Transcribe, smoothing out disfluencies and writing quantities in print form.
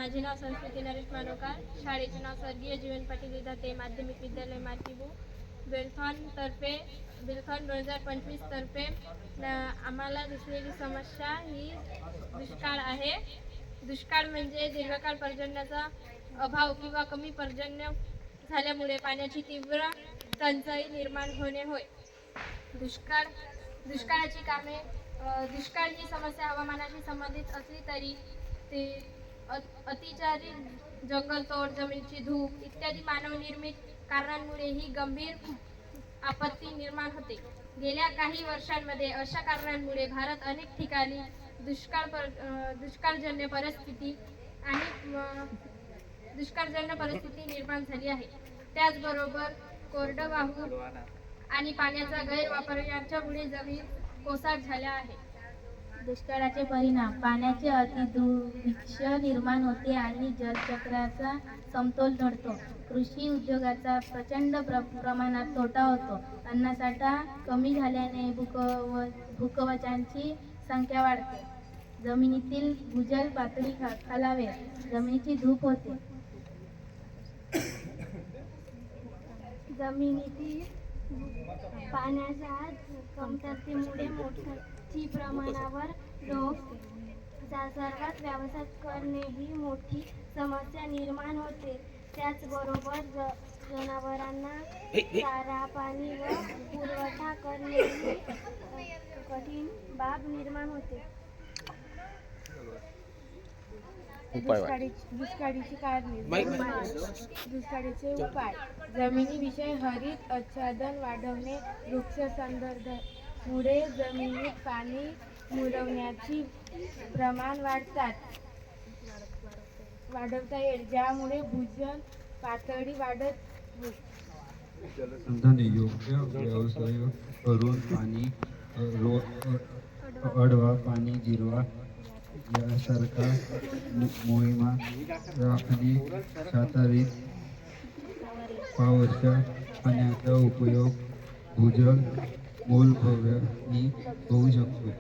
माझे नाव संस्कृती नरेश मानोकार. शाळेचे नाव स्वर्गीय जीवन पाटील विद्यालय माध्यमिक विद्यालय मार्कीबू बेलथॉन 2025 तर्फे आम्हाला दिसलेली समस्या ही दुष्काळ आहे. दुष्काळ म्हणजे दीर्घकाळ पर्जन्याचा अभाव किंवा कमी पर्जन्य झाल्यामुळे पाण्याची तीव्र टंचाई निर्माण होणे होय. दुष्काळाची कामे. दुष्काळ ही समस्या हवामानाशी संबंधित असली तरी ते अतिचारी जंगलतोड, जमिनीची धूप इत्यादी मानवनिर्मित कारणांमुळे ही गंभीर आपत्ती निर्माण होते. गेल्या काही वर्षांमध्ये अशा कारणांमुळे भारत अनेक ठिकाणी दुष्काळजन्य परिस्थिती निर्माण झाली आहे. त्याचबरोबर कोरडवाहू आणि पाण्याचा गैरवापर यांच्यामुळे जमीन कोसाट झाल्या आहे. दुष्काळाचे परिणाम. पाण्याचे अतिदुर्भिक्ष निर्माण होते आणि जलचक्राचा समतोल ढळतो. कृषी उद्योगाचा प्रचंड प्रमाणात तोटा होतो. अन्नसाठा कमी झाल्याने भूकवचांची संख्या वाढते. जमिनीतील भूजल पातळी खालावे. जमिनीची धूप होते. जमिनीतील पाण्याच्या कमतरतेमुळे मोठ्या प्रमाणावर रोग सर्वात व्यवसाय करणे ही मोठी समस्या निर्माण होते. त्याचबरोबर जनावरांना चारा, पाणी व पुरवठा करणे ही कठीण बाब निर्माण होते. दुष्काळीची कारणे. दुष्काळीचे उपाय. जमिनीविषयी हरित आच्छादन वाढवणे. वृक्षसंवर्धनामुळे जमिनीत पाणी मुरण्याचे प्रमाण वाढवता येईल, ज्यामुळे भूजल पातळी वाढत जलसंधारण योग्य व्यवसाय करून पाणी अडवा, पाणी जिरवा यासारख्या मोहिमा राखणे. सातारीत पावसाच्या पाण्याचा उपयोग भूजल मूलभूतपणे होऊ शकतो.